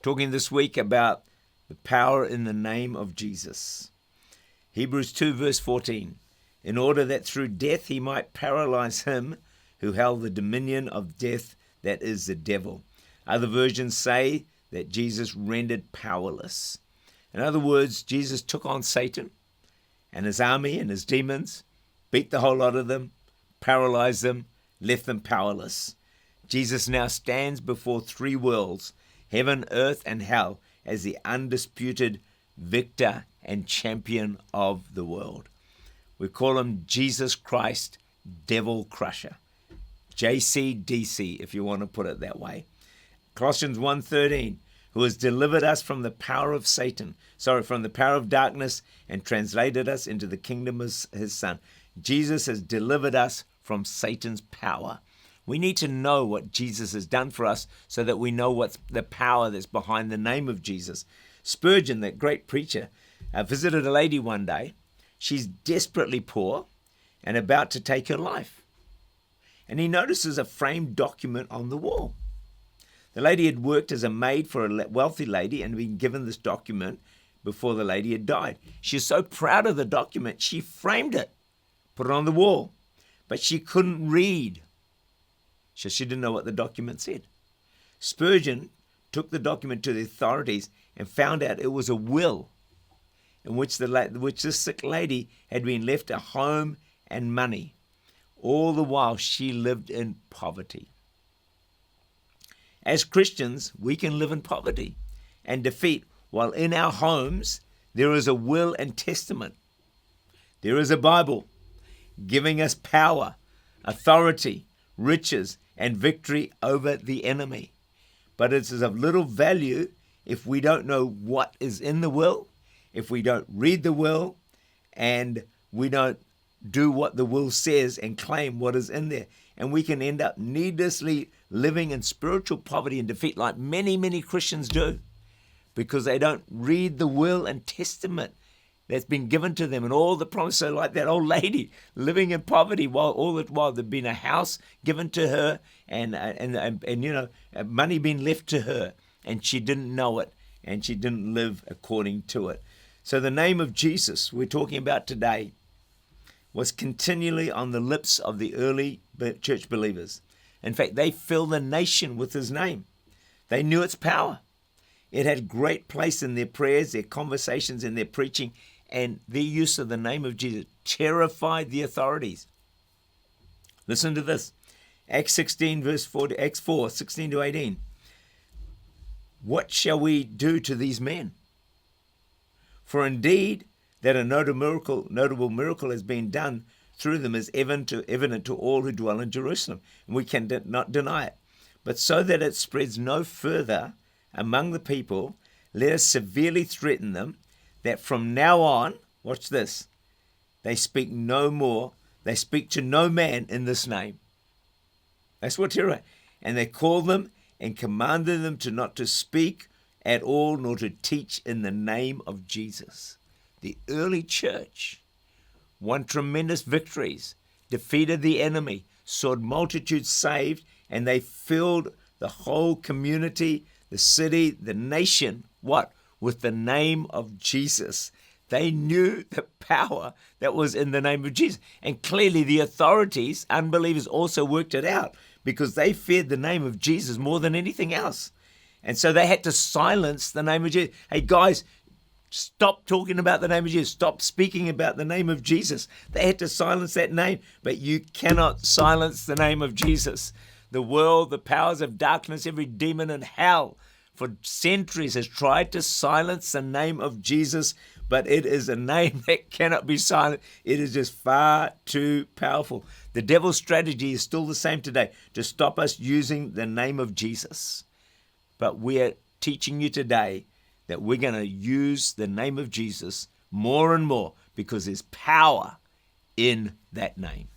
Talking this week about the power in the name of Jesus. Hebrews 2 verse 14. In order that through death he might paralyze him who held the dominion of death, that is the devil. Other versions say that Jesus rendered powerless. In other words, Jesus took on Satan and his army and his demons, beat the whole lot of them, paralyzed them, left them powerless. Jesus now stands before three worlds, heaven, earth, and hell, as the undisputed victor and champion of the world. We call him Jesus Christ, Devil Crusher. JCDC, if you want to put it that way. Colossians 1:13, who has delivered us from the power of from the power of darkness and translated us into the kingdom of his Son. Jesus has delivered us from Satan's power. We need to know what Jesus has done for us so that we know what's the power that's behind the name of Jesus. Spurgeon, that great preacher, visited a lady one day. She's desperately poor and about to take her life. And he notices a framed document on the wall. The lady had worked as a maid for a wealthy lady and been given this document before the lady had died. She was so proud of the document, she framed it, put it on the wall, but she couldn't read. So she didn't know what the document said. Spurgeon took the document to the authorities and found out it was a will in which this sick lady had been left a home and money. All the while she lived in poverty. As Christians, we can live in poverty and defeat, while in our homes there is a will and testament. There is a Bible giving us power, authority, riches, and victory over the enemy. But it is of little value if we don't know what is in the will, if we don't read the will, and we don't do what the will says and claim what is in there. And we can end up needlessly living in spiritual poverty and defeat like many, many Christians do, because they don't read the will and testament that's been given to them and all the promises. So like that old lady living in poverty while there'd been a house given to her and money being left to her, and she didn't know it and she didn't live according to it. So the name of Jesus we're talking about today was continually on the lips of the early church believers. In fact, they filled the nation with his name. They knew its power. It had great place in their prayers, their conversations, and their preaching, and their use of the name of Jesus terrified the authorities. Listen to this. Acts 16, verse 4, Acts 4, 16 to 18. What shall we do to these men? For indeed, that a notable miracle has been done through them is evident to all who dwell in Jerusalem, and we can not deny it. But so that it spreads no further among the people, let us severely threaten them that from now on, watch this, they speak to no man in this name. That's what terror. And they called them and commanded them not to speak at all, nor to teach in the name of Jesus. The early church won tremendous victories, defeated the enemy, saw multitudes saved, and they filled the whole community, the city, the nation, with the name of Jesus. They knew the power that was in the name of Jesus. And clearly the authorities, unbelievers, also worked it out because they feared the name of Jesus more than anything else. And so they had to silence the name of Jesus. Hey, guys, stop talking about the name of Jesus. Stop speaking about the name of Jesus. They had to silence that name, but you cannot silence the name of Jesus. The world, the powers of darkness, every demon in hell for centuries has tried to silence the name of Jesus, but it is a name that cannot be silenced. It is just far too powerful. The devil's strategy is still the same today, to stop us using the name of Jesus. But we're teaching you today that we're going to use the name of Jesus more and more because there's power in that name.